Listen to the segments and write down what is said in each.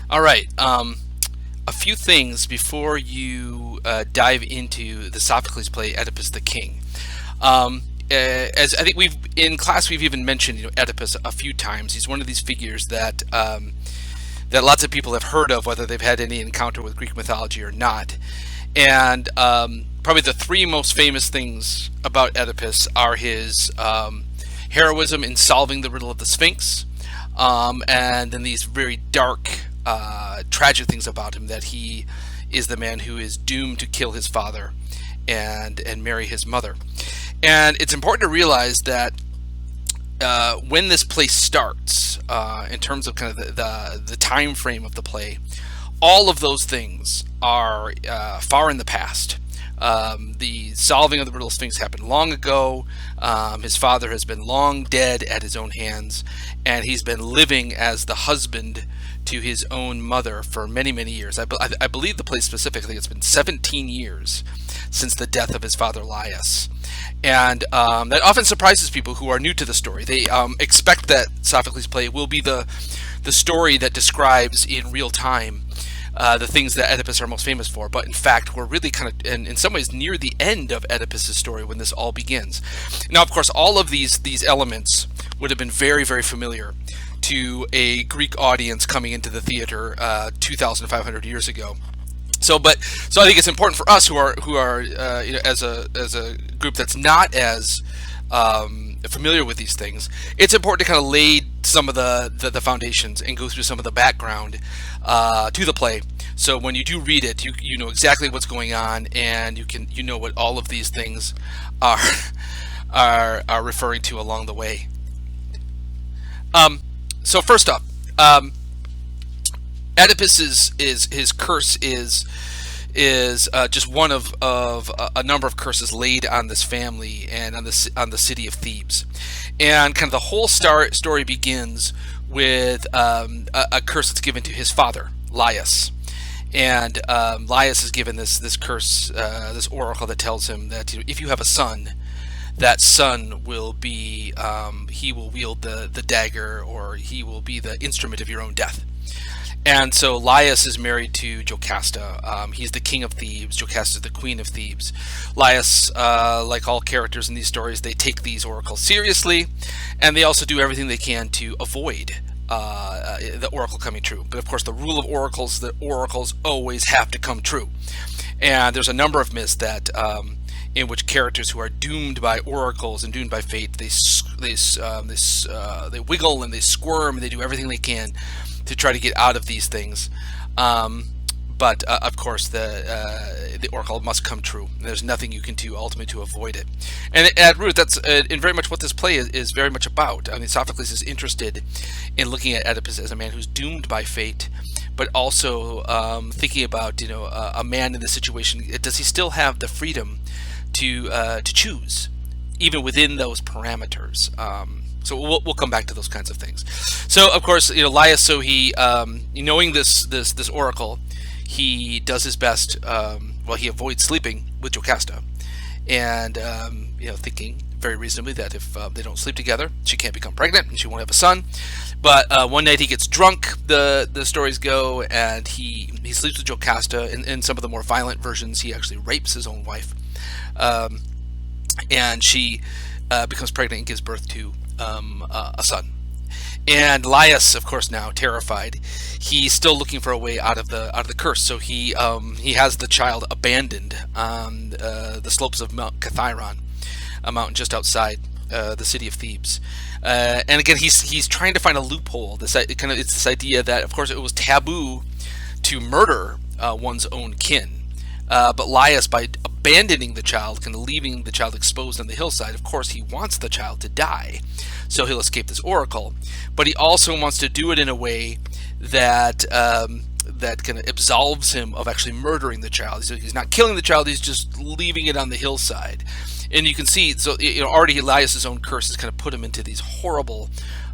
All right. A few things before you dive into the Sophocles play Oedipus the King. As I think we've in class, we've even mentioned Oedipus a few times. He's one of these figures that that lots of people have heard of, whether they've had any encounter with Greek mythology or not. And probably the three most famous things about Oedipus are his heroism in solving the riddle of the Sphinx, and then these very dark, tragic things about him, that he is the man who is doomed to kill his father and marry his mother. And it's important to realize that when this play starts, in terms of kind of the time frame of the play, all of those things are far in the past. The solving of the riddle Sphinx happened long ago. His father has been long dead at his own hands, and he's been living as the husband to his own mother for many, many years. I believe the play specifically, it's been 17 years since the death of his father Laius. And that often surprises people who are new to the story. They expect that Sophocles' play will be the story that describes in real time the things that Oedipus are most famous for. But in fact, we're really kind of, in some ways, near the end of Oedipus' story when this all begins. Now, of course, all of these elements would have been very, very familiar to a Greek audience coming into the theater 2,500 years ago. So I think it's important for us who are as a group that's not as familiar with these things. It's important to kind of lay some of the foundations and go through some of the background to the play. So when you do read it, you know exactly what's going on, and you know what all of these things are are referring to along the way. So first up, Oedipus is his curse is just one of a number of curses laid on this family and on the city of Thebes. And kind of the whole story begins with a curse that's given to his father Laius. And Laius is given this curse, this oracle that tells him that if you have a son, that son will be he will wield the dagger, or he will be the instrument of your own death. And so Laius is married to Jocasta. He's the king of Thebes. Jocasta is the queen of Thebes. Laius, like all characters in these stories, they take these oracles seriously, and they also do everything they can to avoid the oracle coming true. But of course, the rule of oracles, the oracles always have to come true. And there's a number of myths that in which characters who are doomed by oracles and doomed by fate, they wiggle and they squirm and they do everything they can to try to get out of these things. But of course, the oracle must come true. There's nothing you can do ultimately to avoid it. And at root, that's in very much what this play is very much about. I mean, Sophocles is interested in looking at Oedipus as a man who's doomed by fate, but also thinking about a man in this situation. Does he still have the freedom to choose, even within those parameters? So we'll come back to those kinds of things. So of course, Laius. So he, knowing this oracle, he does his best. Well, he avoids sleeping with Jocasta, and thinking very reasonably that if they don't sleep together, she can't become pregnant and she won't have a son. But one night he gets drunk. The stories go, and he sleeps with Jocasta. In some of the more violent versions, he actually rapes his own wife, and she becomes pregnant and gives birth to a son. And Laius, of course, now terrified, he's still looking for a way out of the curse. So he has the child abandoned on the slopes of Mount Cathiron, a mountain just outside the city of Thebes. And again, he's trying to find a loophole. It's this idea that, of course, it was taboo to murder one's own kin. But Laius, by abandoning the child, kind of leaving the child exposed on the hillside, of course he wants the child to die, so he'll escape this oracle. But he also wants to do it in a way that that kind of absolves him of actually murdering the child. He's not killing the child; he's just leaving it on the hillside. And you can see, so already Laius' own curse has kind of put him into these horrible,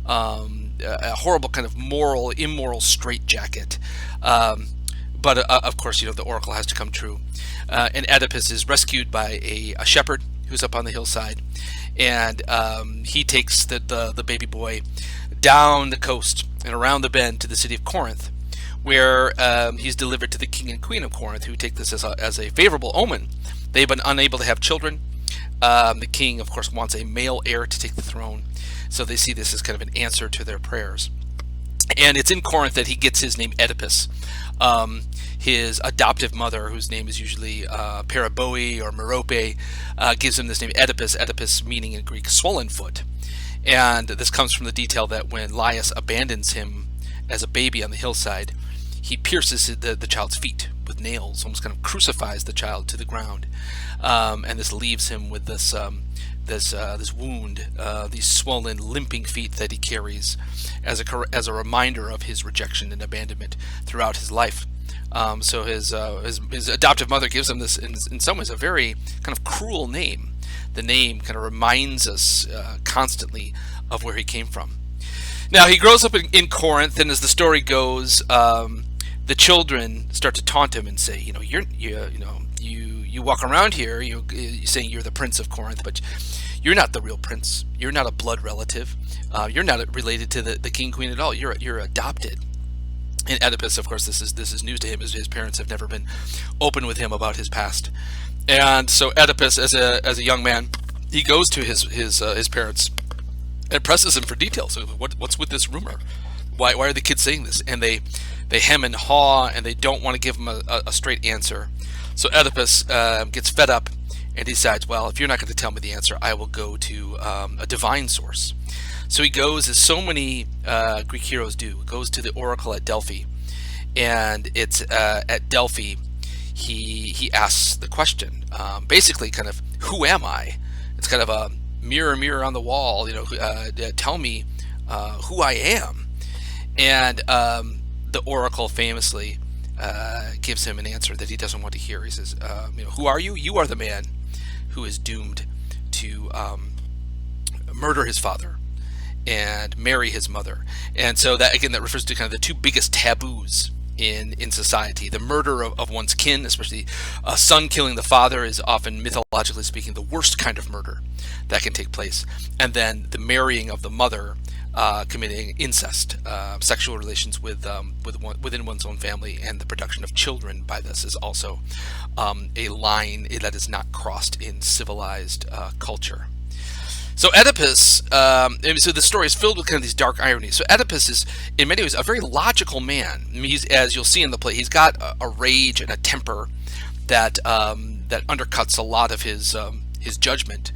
a horrible kind of immoral straitjacket. But of course, the oracle has to come true. And Oedipus is rescued by a shepherd who's up on the hillside, and he takes the baby boy down the coast and around the bend to the city of Corinth, where he's delivered to the king and queen of Corinth, who take this as a favorable omen. They've been unable to have children. The king, of course, wants a male heir to take the throne, so they see this as kind of an answer to their prayers. And it's in Corinth that he gets his name Oedipus. His adoptive mother, whose name is usually Paraboe or Merope, gives him this name Oedipus, Oedipus meaning in Greek swollen foot. And this comes from the detail that when Laius abandons him as a baby on the hillside, he pierces the child's feet with nails, almost kind of crucifies the child to the ground. And this leaves him with this wound, these swollen, limping feet that he carries as a reminder of his rejection and abandonment throughout his life. So his adoptive mother gives him this, in some ways, a very kind of cruel name. The name kind of reminds us constantly of where he came from. Now he grows up in Corinth, and as the story goes, the children start to taunt him and say, you walk around here, you saying you're the prince of Corinth, but you're not the real prince. You're not a blood relative. You're not related to the king queen at all. You're adopted. And Oedipus, of course, this is news to him, as his parents have never been open with him about his past. And so Oedipus, as a young man, he goes to his parents and presses him for details. So what's with this rumor? Why are the kids saying this? And they hem and haw, and they don't want to give him a straight answer. So Oedipus gets fed up and decides, well, if you're not going to tell me the answer, I will go to a divine source. So he goes, as so many Greek heroes do, goes to the oracle at Delphi. And it's at Delphi he asks the question, basically kind of, who am I? It's kind of a mirror on the wall, tell me who I am. And the oracle famously gives him an answer that he doesn't want to hear. He says, who are you? You are the man who is doomed to murder his father and marry his mother. And so that, again, that refers to kind of the two biggest taboos in society. The murder of one's kin, especially a son killing the father, is often, mythologically speaking, the worst kind of murder that can take place. And then the marrying of the mother, committing incest, sexual relations within one's own family, and the production of children by this is also a line that is not crossed in civilized culture. So Oedipus, so the story is filled with kind of these dark ironies. So Oedipus is, in many ways, a very logical man. I mean, he's, as you'll see in the play, he's got a rage and a temper that undercuts a lot of his judgment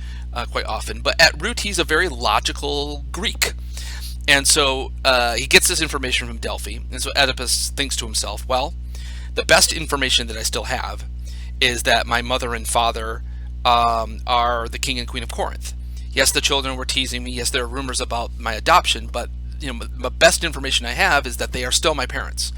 quite often. But at root, he's a very logical Greek. And so he gets this information from Delphi. And so Oedipus thinks to himself, well, the best information that I still have is that my mother and father are the king and queen of Corinth. Yes, the children were teasing me. Yes, there are rumors about my adoption, but the best information I have is that they are still my parents.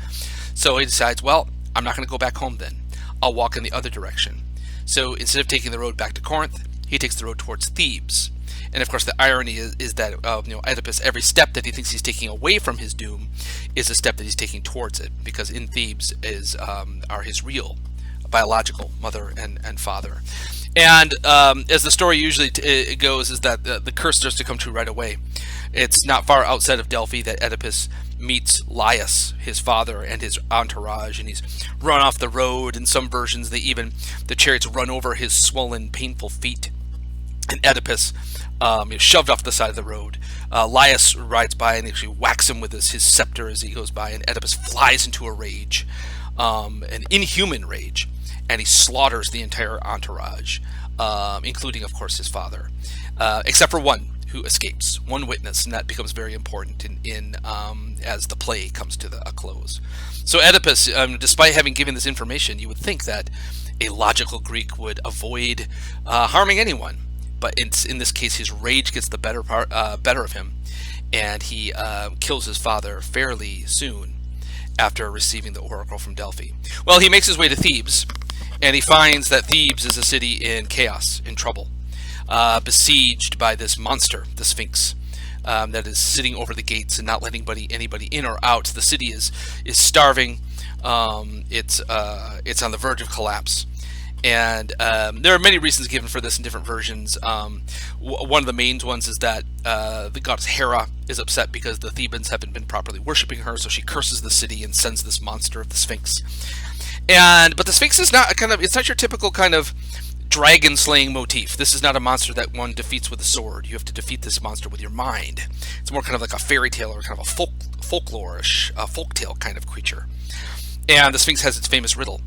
So he decides, well, I'm not going to go back home then. I'll walk in the other direction. So instead of taking the road back to Corinth, he takes the road towards Thebes. And of course, the irony is that Oedipus, every step that he thinks he's taking away from his doom is a step that he's taking towards it, because in Thebes are his real biological mother and father. And as the story usually goes, is that the curse starts to come true right away. It's not far outside of Delphi that Oedipus meets Laius, his father, and his entourage, and he's run off the road. In some versions, the chariots run over his swollen, painful feet. And Oedipus shoved off the side of the road. Laius rides by and actually whacks him with his scepter as he goes by, and Oedipus flies into a rage, an inhuman rage, and he slaughters the entire entourage, including, of course, his father, except for one who escapes, one witness, and that becomes very important as the play comes to a close. So Oedipus, despite having given this information, you would think that a logical Greek would avoid harming anyone. But in this case, his rage gets the better of him, and he kills his father fairly soon after receiving the oracle from Delphi. Well, he makes his way to Thebes, and he finds that Thebes is a city in chaos, in trouble, besieged by this monster, the Sphinx, that is sitting over the gates and not letting anybody in or out. The city is starving. It's on the verge of collapse. And there are many reasons given for this in different versions. One of the main ones is that the goddess Hera is upset because the Thebans haven't been properly worshiping her, so she curses the city and sends this monster of the Sphinx. But the Sphinx is not it's not your typical kind of dragon slaying motif. This is not a monster that one defeats with a sword. You have to defeat this monster with your mind. It's more kind of like a fairy tale or kind of a folklorish, folktale kind of creature. And the Sphinx has its famous riddle.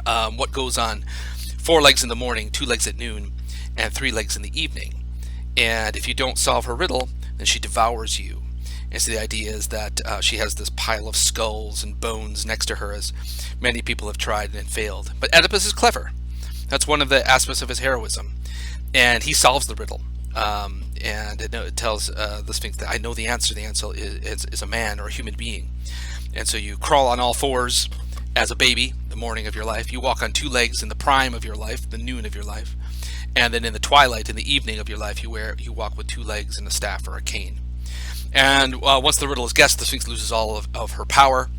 What goes on 4 legs in the morning, 2 legs at noon, and 3 legs in the evening. And if you don't solve her riddle, then she devours you. And so the idea is that she has this pile of skulls and bones next to her, as many people have tried and failed. But Oedipus is clever. That's one of the aspects of his heroism. And he solves the riddle. And it tells the Sphinx that I know the answer. The answer is a man or a human being. And so you crawl on all fours as a baby, the morning of your life. You walk on 2 legs in the prime of your life, the noon of your life. And then in the twilight, in the evening of your life, you walk with 2 legs and a staff or a cane. And once the riddle is guessed, the Sphinx loses all of her power.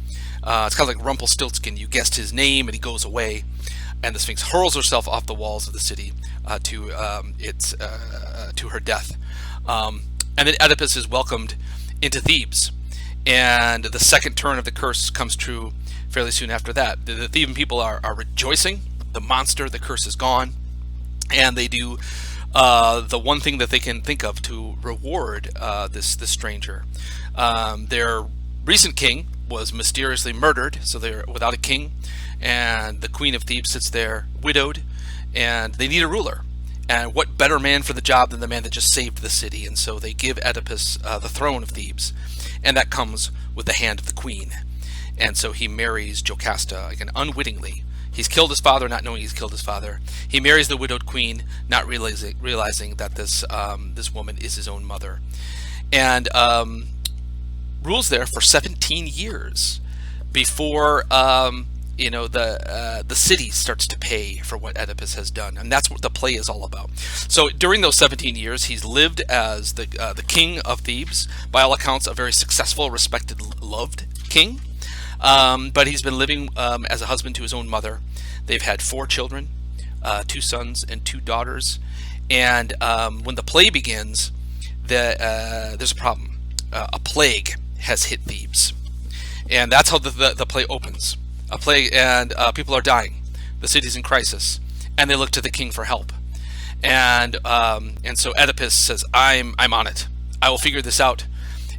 It's kind of like Rumpelstiltskin. You guessed his name and he goes away. And the Sphinx hurls herself off the walls of the city to her death. And then Oedipus is welcomed into Thebes. And the second turn of the curse comes true fairly soon after that. The Theban people are rejoicing. The monster, the curse is gone. And they do the one thing that they can think of to reward this stranger. Their recent king was mysteriously murdered, so they're without a king, and the queen of Thebes sits there widowed, and they need a ruler. And what better man for the job than the man that just saved the city? And so they give Oedipus the throne of Thebes, and that comes with the hand of the queen. And so he marries Jocasta, again, unwittingly. He's killed his father, not knowing he's killed his father. He marries the widowed queen, not realizing that this woman is his own mother, and rules there for 17 years before the city starts to pay for what Oedipus has done, and that's what the play is all about. So during those 17 years, he's lived as the king of Thebes, by all accounts, a very successful, respected, loved king. But he's been living as a husband to his own mother. They've had 4 children, 2 sons and 2 daughters. And when the play begins, there's a problem. A plague has hit Thebes, and that's how the play opens. A plague, and people are dying. The city's in crisis, and they look to the king for help. And so Oedipus says, "I'm on it. I will figure this out."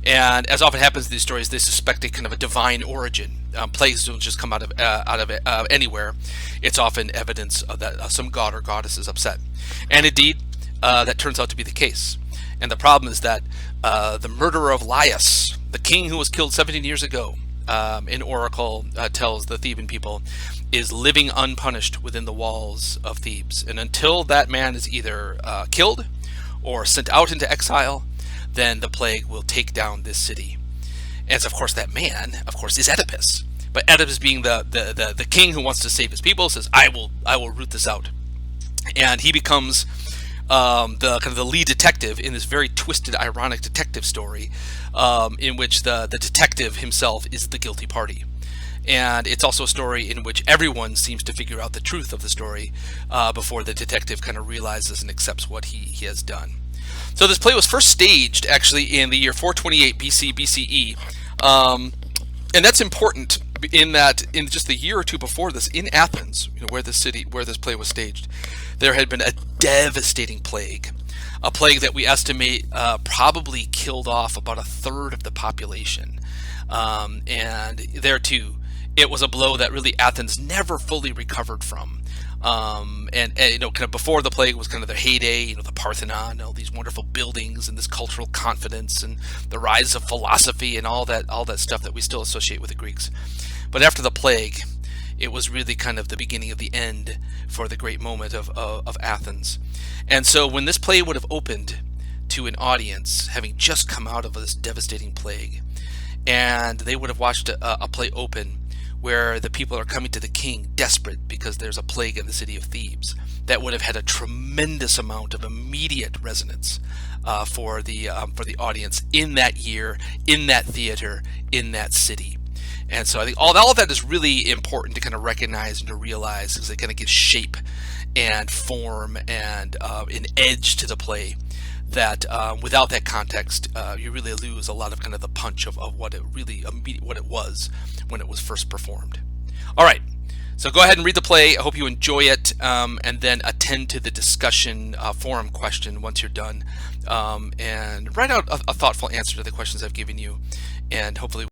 And as often happens in these stories, they suspect a kind of a divine origin. Plagues don't just come out of anywhere. It's often evidence of that some god or goddess is upset. And indeed, that turns out to be the case. And the problem is that the murderer of Laius, the king who was killed 17 years ago, in Oracle tells the Theban people, is living unpunished within the walls of Thebes. And until that man is either killed or sent out into exile, then the plague will take down this city. And so, of course, that man, of course, is Oedipus. But Oedipus, being the king who wants to save his people, says, I will root this out. And he becomes the kind of the lead detective in this very twisted, ironic detective story, in which the detective himself is the guilty party. And it's also a story in which everyone seems to figure out the truth of the story before the detective kind of realizes and accepts what he has done. So this play was first staged, actually, in the year 428 BCE. And that's important in that in just the year or two before this, in Athens, where this play was staged, there had been a devastating plague. A plague that we estimate probably killed off about 1/3 of the population. And there, too, it was a blow that really Athens never fully recovered from. And kind of before the plague was kind of their heyday, the Parthenon, all these wonderful buildings and this cultural confidence and the rise of philosophy and all that stuff that we still associate with the Greeks. But after the plague, it was really kind of the beginning of the end for the great moment of Athens. And so when this play would have opened to an audience having just come out of this devastating plague, and they would have watched a play open where the people are coming to the king desperate because there's a plague in the city of Thebes, that would have had a tremendous amount of immediate resonance for the audience in that year, in that theater, in that city. And so I think all of that is really important to kind of recognize and to realize, because it kind of gives shape and form and an edge to the play that without that context, you really lose a lot of kind of the punch of what it really what it was when it was first performed. All right, so go ahead and read the play. I hope you enjoy it, and then attend to the discussion forum question once you're done, and write out a thoughtful answer to the questions I've given you, and hopefully